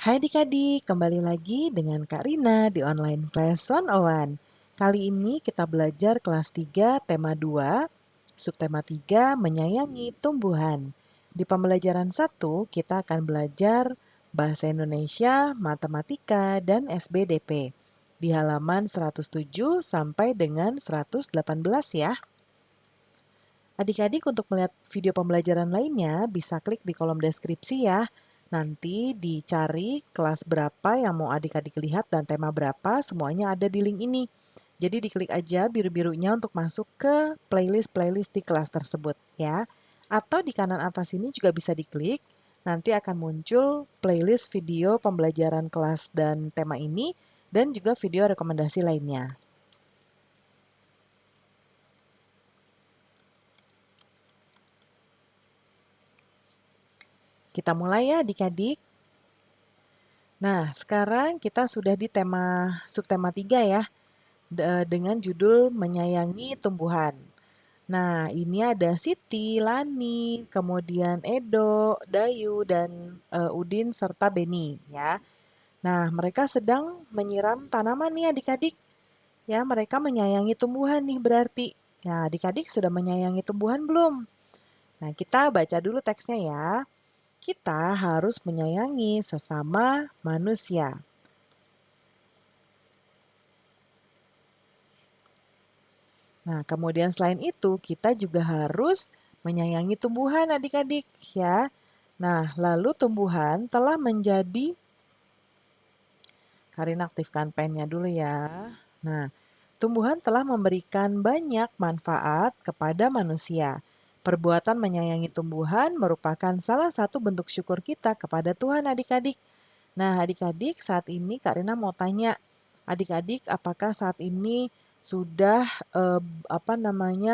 Hai adik-adik, kembali lagi dengan Kak Rina di Online Class 101. Kali ini kita belajar kelas 3, tema 2, subtema 3, menyayangi tumbuhan. Di pembelajaran 1, kita akan belajar Bahasa Indonesia, Matematika, dan SBDP. Di halaman 107 sampai dengan 118 ya. Adik-adik untuk melihat video pembelajaran lainnya bisa klik di kolom deskripsi ya. Nanti dicari kelas berapa yang mau adik-adik lihat dan tema berapa, semuanya ada di link ini. Jadi diklik aja biru-birunya untuk masuk ke playlist-playlist di kelas tersebut ya. Atau di kanan atas ini juga bisa diklik, nanti akan muncul playlist video pembelajaran kelas dan tema ini dan juga video rekomendasi lainnya. Kita mulai ya adik-adik. Nah, sekarang kita sudah di subtema 3 ya, dengan judul menyayangi tumbuhan. Nah, ini ada Siti, Lani, kemudian Edo, Dayu, dan Udin serta Beni ya. Nah, mereka sedang menyiram tanaman nih adik-adik. Ya, mereka menyayangi tumbuhan nih berarti. Ya, adik-adik sudah menyayangi tumbuhan belum? Nah, kita baca dulu teksnya ya. Kita harus menyayangi sesama manusia. Nah, kemudian selain itu, kita juga harus menyayangi tumbuhan adik-adik ya. Nah, lalu tumbuhan telah menjadi, Karina aktifkan pennya dulu ya. Nah, tumbuhan telah memberikan banyak manfaat kepada manusia. Perbuatan menyayangi tumbuhan merupakan salah satu bentuk syukur kita kepada Tuhan adik-adik. Nah, adik-adik saat ini Karina mau tanya, adik-adik apakah saat ini sudah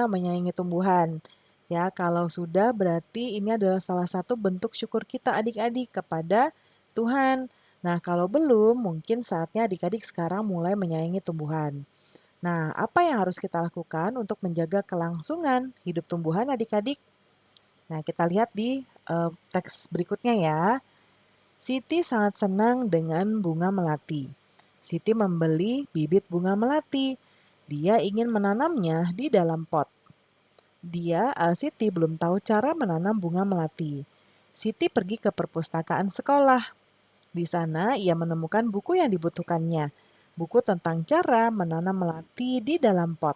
menyayangi tumbuhan? Ya, kalau sudah berarti ini adalah salah satu bentuk syukur kita adik-adik kepada Tuhan. Nah, kalau belum, mungkin saatnya adik-adik sekarang mulai menyayangi tumbuhan. Nah, apa yang harus kita lakukan untuk menjaga kelangsungan hidup tumbuhan adik-adik? Nah, kita lihat di teks berikutnya ya. Siti sangat senang dengan bunga melati. Siti membeli bibit bunga melati. Dia ingin menanamnya di dalam pot. Siti belum tahu cara menanam bunga melati. Siti pergi ke perpustakaan sekolah. Di sana ia menemukan buku yang dibutuhkannya. Buku tentang cara menanam melati di dalam pot.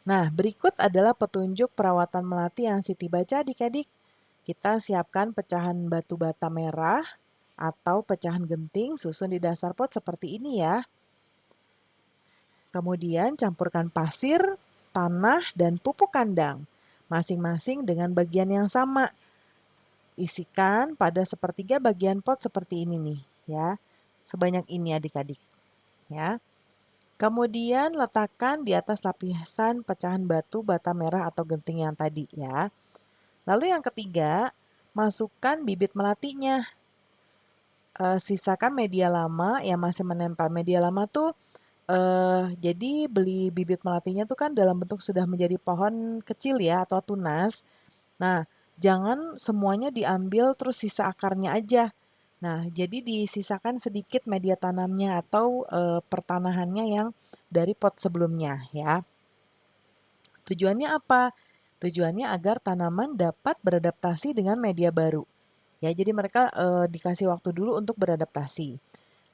Nah, berikut adalah petunjuk perawatan melati yang Siti baca adik-adik. Kita siapkan pecahan batu bata merah atau pecahan genting susun di dasar pot seperti ini ya. Kemudian campurkan pasir, tanah, dan pupuk kandang, masing-masing dengan bagian yang sama. Isikan pada sepertiga bagian pot seperti ini nih ya. Sebanyak ini adik-adik ya. Kemudian letakkan di atas lapisan pecahan batu bata merah atau genting yang tadi ya. Lalu yang ketiga, masukkan bibit melatinya. Sisakan media lama yang masih menempel. Media lama tuh jadi beli bibit melatinya tuh kan dalam bentuk sudah menjadi pohon kecil ya atau tunas. Nah, jangan semuanya diambil terus sisa akarnya aja. Nah, jadi disisakan sedikit media tanamnya atau pertanahannya yang dari pot sebelumnya ya. Tujuannya apa? Tujuannya agar tanaman dapat beradaptasi dengan media baru. Ya, jadi mereka dikasih waktu dulu untuk beradaptasi.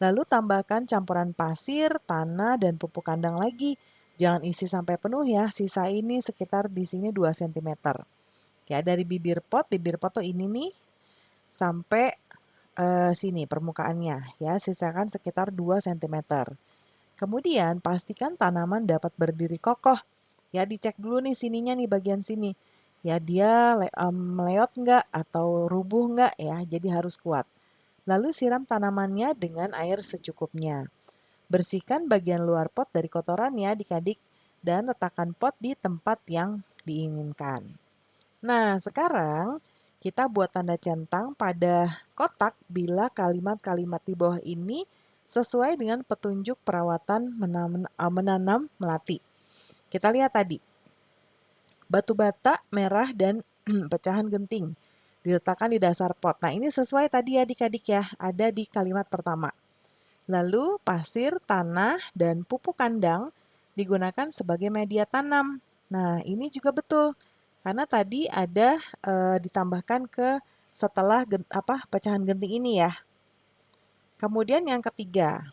Lalu tambahkan campuran pasir, tanah, dan pupuk kandang lagi. Jangan isi sampai penuh ya, sisa ini sekitar di sini 2 cm. Ya, dari bibir pot tuh ini nih, sampai sini permukaannya ya, sisakan sekitar 2 cm. Kemudian pastikan tanaman dapat berdiri kokoh. Ya, dicek dulu nih sininya nih bagian sini. Ya, dia meleot nggak atau rubuh nggak ya, jadi harus kuat. Lalu siram tanamannya dengan air secukupnya. Bersihkan bagian luar pot dari kotoran ya adik-adik dan letakkan pot di tempat yang diinginkan. Nah, sekarang kita buat tanda centang pada kotak bila kalimat-kalimat di bawah ini sesuai dengan petunjuk perawatan menanam melati. Kita lihat tadi, batu bata merah dan pecahan genting. diletakkan di dasar pot. Nah, ini sesuai tadi ya adik-adik ya, ada di kalimat pertama. Lalu pasir, tanah, dan pupuk kandang digunakan sebagai media tanam. Nah, ini juga betul. Karena tadi ada ditambahkan ke setelah pecahan genting ini ya. Kemudian yang ketiga,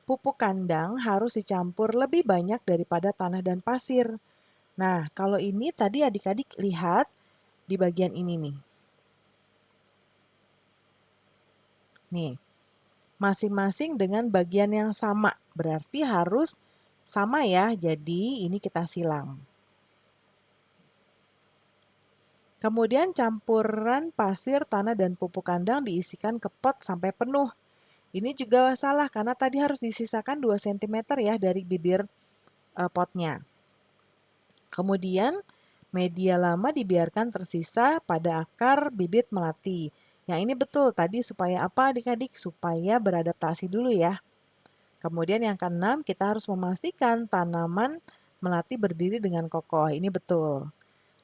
pupuk kandang harus dicampur lebih banyak daripada tanah dan pasir. Nah, kalau ini tadi adik-adik lihat di bagian ini nih. Nih, masing-masing dengan bagian yang sama. Berarti harus sama ya, jadi ini kita silang. Kemudian campuran pasir, tanah, dan pupuk kandang diisikan ke pot sampai penuh. Ini juga salah karena tadi harus disisakan 2 cm ya dari bibir potnya. Kemudian media lama dibiarkan tersisa pada akar bibit melati. Yang ini betul tadi supaya apa adik-adik? Supaya beradaptasi dulu ya. Kemudian yang keenam, kita harus memastikan tanaman melati berdiri dengan kokoh. Ini betul.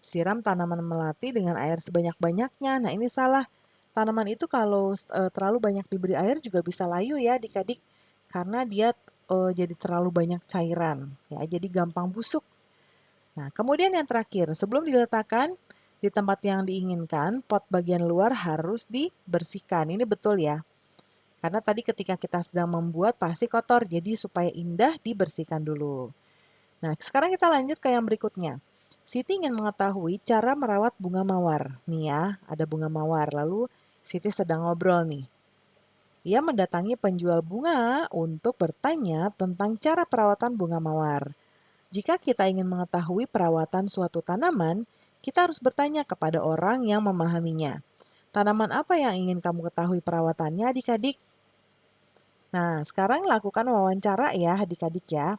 Siram tanaman melati dengan air sebanyak-banyaknya. Nah, ini salah. Tanaman itu kalau terlalu banyak diberi air juga bisa layu ya adik-adik. Karena dia jadi terlalu banyak cairan. Ya, jadi gampang busuk. Nah, kemudian yang terakhir, sebelum diletakkan di tempat yang diinginkan, pot bagian luar harus dibersihkan. Ini betul ya. Karena tadi ketika kita sedang membuat pasti kotor, jadi supaya indah dibersihkan dulu. Nah, sekarang kita lanjut ke yang berikutnya. Siti ingin mengetahui cara merawat bunga mawar. Nih ya, ada bunga mawar. Lalu Siti sedang ngobrol nih. Ia mendatangi penjual bunga untuk bertanya tentang cara perawatan bunga mawar. Jika kita ingin mengetahui perawatan suatu tanaman, kita harus bertanya kepada orang yang memahaminya. Tanaman apa yang ingin kamu ketahui perawatannya adik-adik? Nah, sekarang lakukan wawancara ya adik-adik ya.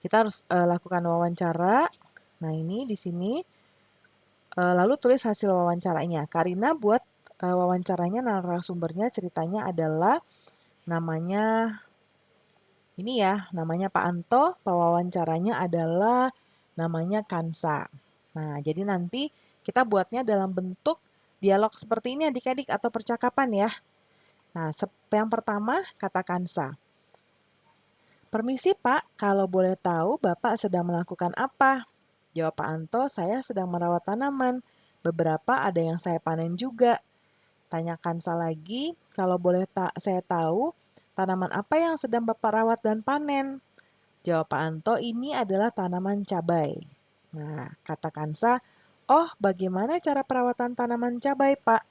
Kita harus lakukan wawancara. Nah, ini di sini. Lalu tulis hasil wawancaranya. Karina buat wawancaranya, narasumbernya ceritanya adalah namanya ini ya, namanya Pak Anto, pewawancaranya adalah namanya Kansa. Nah, jadi nanti kita buatnya dalam bentuk dialog seperti ini adik-adik atau percakapan ya. Nah, yang pertama kata Kansa. Permisi Pak, kalau boleh tahu Bapak sedang melakukan apa? Jawab Pak Anto, saya sedang merawat tanaman. Beberapa ada yang saya panen juga. Tanya Kansa lagi, kalau boleh saya tahu tanaman apa yang sedang Bapak rawat dan panen? Jawab Pak Anto, ini adalah tanaman cabai. Nah, kata Kansa, oh bagaimana cara perawatan tanaman cabai Pak?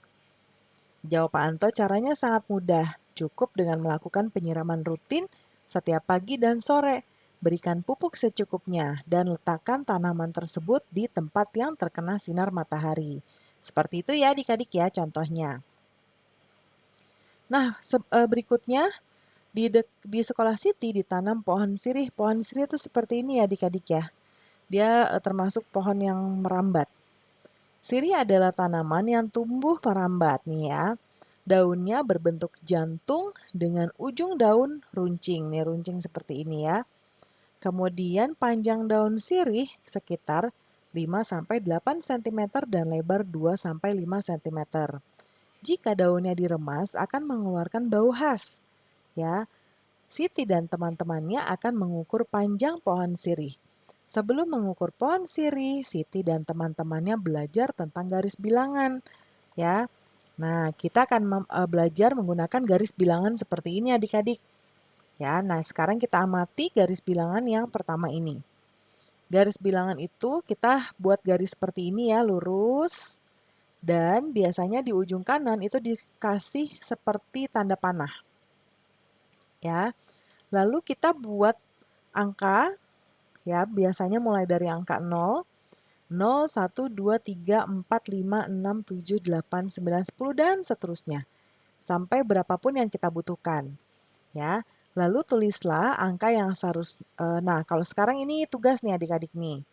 Jawab Pak Anto, caranya sangat mudah. Cukup dengan melakukan penyiraman rutin setiap pagi dan sore. Berikan pupuk secukupnya dan letakkan tanaman tersebut di tempat yang terkena sinar matahari. Seperti itu ya adik-adik ya contohnya. Nah, berikutnya di sekolah Siti ditanam pohon sirih. Pohon sirih itu seperti ini ya adik-adik ya. Dia termasuk pohon yang merambat. Sirih adalah tanaman yang tumbuh merambat nih ya. Daunnya berbentuk jantung dengan ujung daun runcing. Nih runcing seperti ini ya. Kemudian panjang daun sirih sekitar 5-8 cm dan lebar 2-5 cm. Jika daunnya diremas akan mengeluarkan bau khas. Ya, Siti dan teman-temannya akan mengukur panjang pohon sirih. Sebelum mengukur pohon sirih, Siti dan teman-temannya belajar tentang garis bilangan. Ya, nah kita akan belajar menggunakan garis bilangan seperti ini adik-adik. Ya, nah sekarang kita amati garis bilangan yang pertama ini. Garis bilangan itu kita buat garis seperti ini ya, lurus. Dan biasanya di ujung kanan itu dikasih seperti tanda panah. Ya, lalu kita buat angka, ya biasanya mulai dari angka 0, 0, 1, 2, 3, 4, 5, 6, 7, 8, 9, 10, dan seterusnya. Sampai berapapun yang kita butuhkan. Ya, lalu tulislah angka yang nah kalau sekarang ini tugas nih adik-adik nih.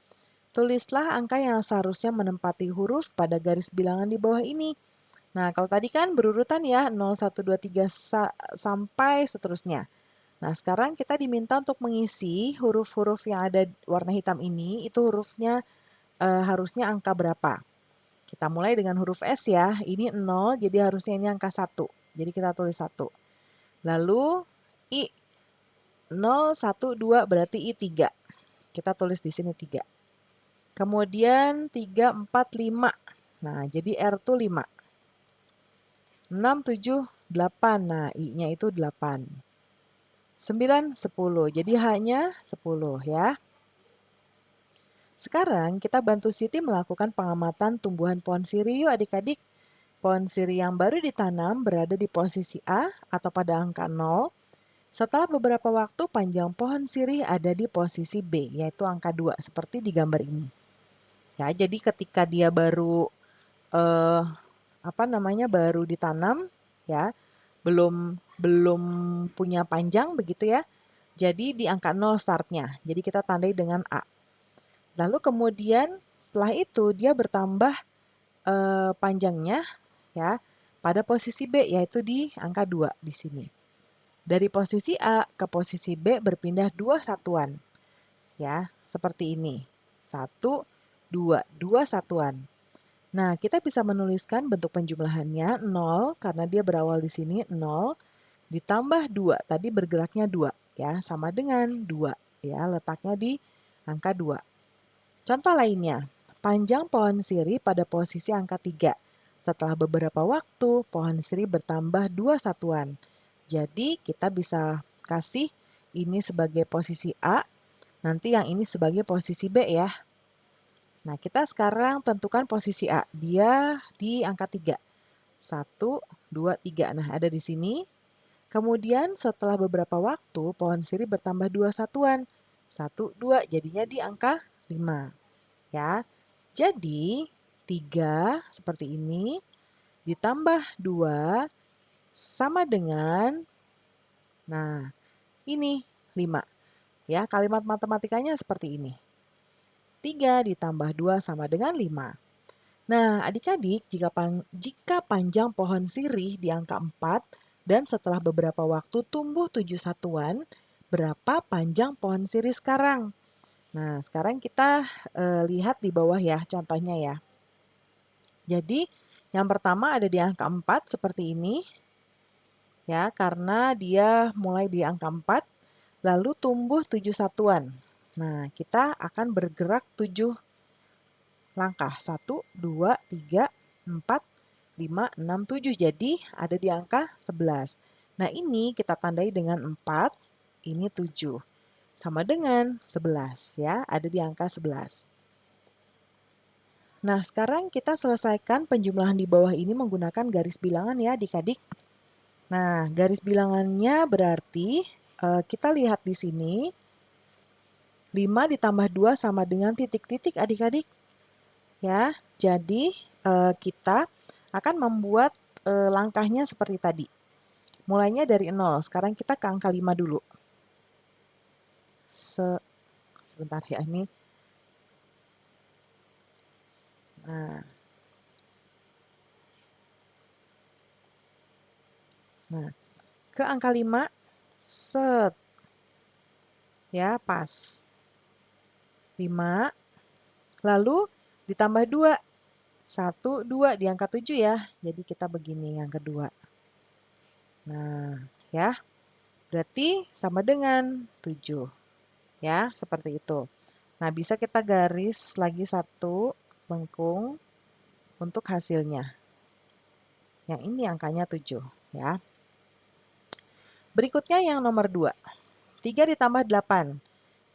Tulislah angka yang seharusnya menempati huruf pada garis bilangan di bawah ini. Nah, kalau tadi kan berurutan ya 0, 1, 2, 3 sampai seterusnya. Nah, sekarang kita diminta untuk mengisi huruf-huruf yang ada warna hitam ini, itu hurufnya harusnya angka berapa. Kita mulai dengan huruf S ya. Ini 0, jadi harusnya ini angka 1. Jadi kita tulis 1. Lalu I 0, 1, 2 berarti I 3. Kita tulis di sini 3. Kemudian 3, 4, 5. Nah, jadi R itu 5. 6, 7, 8. Nah, I-nya itu 8. 9, 10. Jadi hanya 10 ya. Sekarang kita bantu Siti melakukan pengamatan tumbuhan pohon siri yuk adik-adik. Pohon siri yang baru ditanam berada di posisi A atau pada angka 0. Setelah beberapa waktu panjang pohon sirih ada di posisi B, yaitu angka 2, seperti di gambar ini. Ya, jadi ketika dia baru baru ditanam, ya, belum punya panjang begitu ya. Jadi di angka 0 startnya. Jadi kita tandai dengan A. Lalu kemudian setelah itu dia bertambah panjangnya ya pada posisi B, yaitu di angka 2 di sini. Dari posisi A ke posisi B berpindah 2 satuan. Ya, seperti ini. 1, 2, 2 satuan. Nah, kita bisa menuliskan bentuk penjumlahannya 0 karena dia berawal di sini 0 ditambah 2. Tadi bergeraknya 2 ya, sama dengan 2 ya, letaknya di angka 2. Contoh lainnya, panjang pohon sirih pada posisi angka 3. Setelah beberapa waktu, pohon sirih bertambah 2 satuan. Jadi kita bisa kasih ini sebagai posisi A, nanti yang ini sebagai posisi B ya. Nah, kita sekarang tentukan posisi A. Dia di angka 3. 1, 2, 3. Nah, ada di sini. Kemudian setelah beberapa waktu, pohon sirih bertambah 2 satuan. 1, 2, jadinya di angka 5. Ya, jadi 3 seperti ini ditambah 2 sama dengan, nah ini 5. Ya, kalimat matematikanya seperti ini. 3 ditambah 2 sama dengan 5. Nah, adik-adik, jika panjang pohon sirih di angka 4 dan setelah beberapa waktu tumbuh 7 satuan, berapa panjang pohon sirih sekarang? Nah, sekarang kita lihat di bawah ya contohnya ya. Jadi, yang pertama ada di angka 4 seperti ini. Ya, karena dia mulai di angka 4, lalu tumbuh 7 satuan. Nah, kita akan bergerak 7 langkah. 1, 2, 3, 4, 5, 6, 7. Jadi ada di angka 11. Nah, ini kita tandai dengan 4, ini 7. Sama dengan 11 ya, ada di angka 11. Nah, sekarang kita selesaikan penjumlahan di bawah ini menggunakan garis bilangan ya adik-adik. Nah, garis bilangannya berarti kita lihat di sini 5 ditambah 2 sama dengan titik-titik adik-adik. Ya, jadi kita akan membuat langkahnya seperti tadi. Mulainya dari 0. Sekarang kita ke angka 5 dulu. Sebentar ya ini. Nah, ke angka 5, set. Ya, pas. 5, lalu ditambah 2. 1, 2 di angka 7 ya. Jadi kita begini yang kedua. Nah, ya. Berarti sama dengan 7. Ya, seperti itu. Nah, bisa kita garis lagi satu lengkung untuk hasilnya. Yang ini angkanya 7 ya. Berikutnya yang nomor 2. 3 ditambah 8.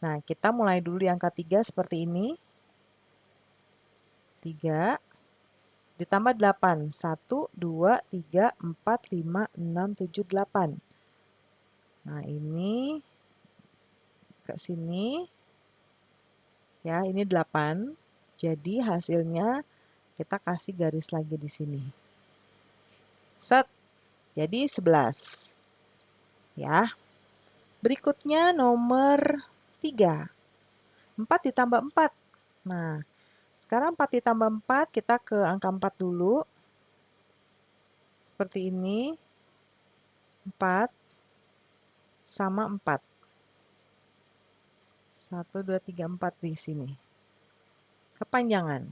Nah, kita mulai dulu di angka 3 seperti ini. 3 ditambah 8. 1, 2, 3, 4, 5, 6, 7, 8. Nah, ini ke sini. Ya, ini 8. Jadi hasilnya kita kasih garis lagi di sini. Set. Jadi 11. Ya. Berikutnya nomor 3. 4 ditambah 4. Nah, sekarang 4 ditambah 4, kita ke angka 4 dulu. Seperti ini. 4 sama 4. 1, 2, 3, 4 di sini. Kepanjangan.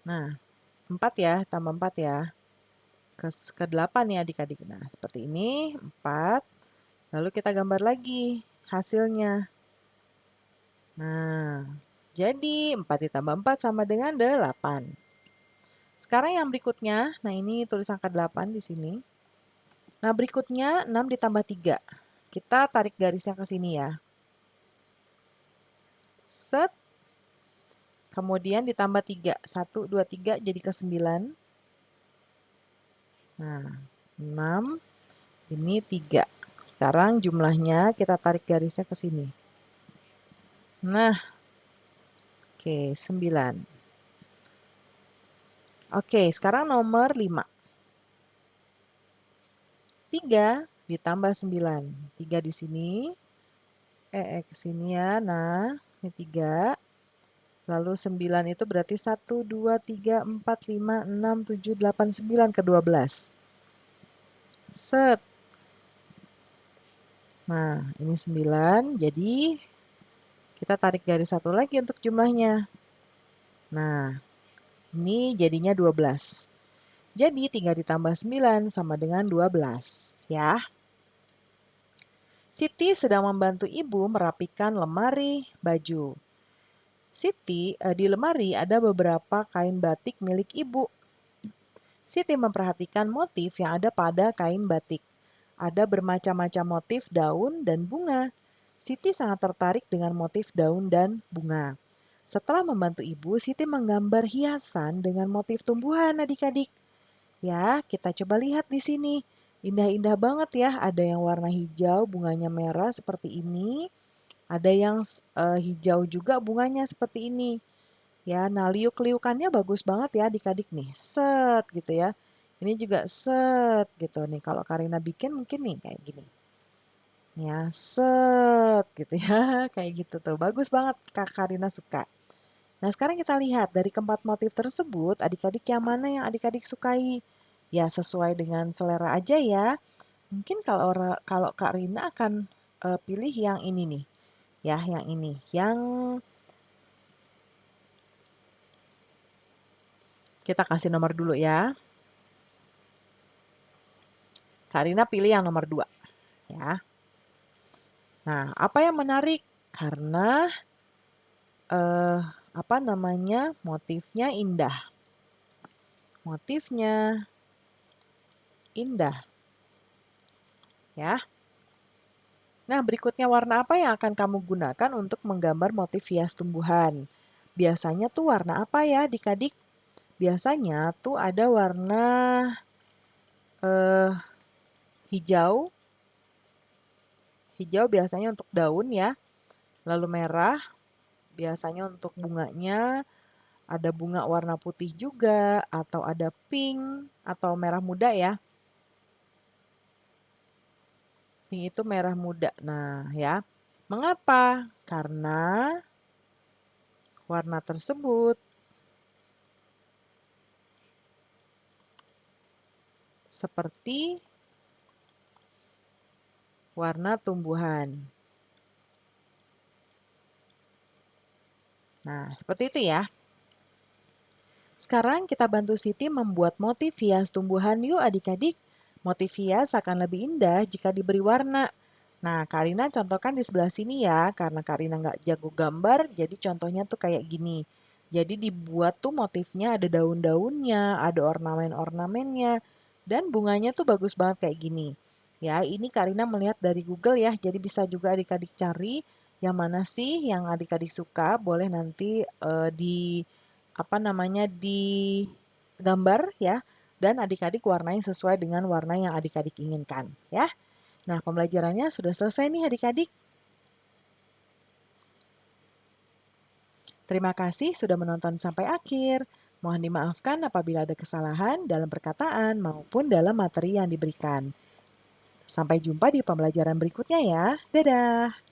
Nah, 4 ya, tambah 4 ya. Ke 8 nih adik-adik. Nah, seperti ini, 4. Lalu kita gambar lagi hasilnya. Nah, jadi 4 ditambah 4 sama dengan 8. Sekarang yang berikutnya, nah ini tulis angka 8 di sini. Nah, berikutnya 6 ditambah 3. Kita tarik garisnya ke sini ya. Set. Kemudian ditambah 3. 1, 2, 3 jadi ke 9. Nah, 6. Ini 3. Sekarang jumlahnya kita tarik garisnya ke sini. Nah, oke, 9. Oke, sekarang nomor 5. 3 ditambah 9. 3 di sini. Ke sini ya. Nah, ini 3. Lalu 9 itu berarti 1, 2, 3, 4, 5, 6, 7, 8, 9 ke 12. Set. Nah, ini 9. Jadi, kita tarik garis satu lagi untuk jumlahnya. Nah, ini jadinya 12. Jadi, 3 ditambah 9 sama dengan 12. Ya. Siti sedang membantu ibu merapikan lemari baju. Siti, di lemari ada beberapa kain batik milik ibu. Siti memperhatikan motif yang ada pada kain batik. Ada bermacam-macam motif daun dan bunga. Siti sangat tertarik dengan motif daun dan bunga. Setelah membantu ibu, Siti menggambar hiasan dengan motif tumbuhan adik-adik. Ya, kita coba lihat di sini. Indah-indah banget ya, ada yang warna hijau, bunganya merah seperti ini. Ada yang hijau juga bunganya seperti ini. Ya, nah liuk-liukannya bagus banget ya adik-adik nih. Set gitu ya. Ini juga set gitu nih. Kalau Karina bikin mungkin nih kayak gini. Ya, set gitu ya. Kayak gitu tuh. Bagus banget Kak Karina suka. Nah, sekarang kita lihat dari keempat motif tersebut, adik-adik yang mana yang adik-adik sukai? Ya, sesuai dengan selera aja ya. Mungkin kalau Kak Rina akan pilih yang ini nih. Ya, yang ini. Yang kita kasih nomor dulu ya. Kak Rina pilih yang nomor 2. Ya. Nah, apa yang menarik? Karena motifnya indah. Motifnya indah. Ya. Nah, berikutnya warna apa yang akan kamu gunakan untuk menggambar motif hias tumbuhan? Biasanya tuh warna apa ya adik-adik? Biasanya tuh ada warna hijau. Hijau biasanya untuk daun ya. Lalu merah biasanya untuk bunganya. Ada bunga warna putih juga, atau ada pink, atau merah muda ya. Pink itu merah muda. Nah, ya. Mengapa? Karena warna tersebut seperti warna tumbuhan. Nah, seperti itu ya. Sekarang kita bantu Siti membuat motif hias tumbuhan yuk adik-adik. Motif hias akan lebih indah jika diberi warna. Nah, Karina contohkan di sebelah sini ya, karena Karina nggak jago gambar, jadi contohnya tuh kayak gini. Jadi dibuat tuh motifnya ada daun-daunnya, ada ornamen-ornamennya, dan bunganya tuh bagus banget kayak gini. Ya, ini Karina melihat dari Google ya, jadi bisa juga adik-adik cari yang mana sih yang adik-adik suka, boleh nanti digambar ya, dan adik-adik warnain sesuai dengan warna yang adik-adik inginkan ya. Nah, pembelajarannya sudah selesai nih adik-adik. Terima kasih sudah menonton sampai akhir. Mohon dimaafkan apabila ada kesalahan dalam perkataan maupun dalam materi yang diberikan. Sampai jumpa di pembelajaran berikutnya ya. Dadah!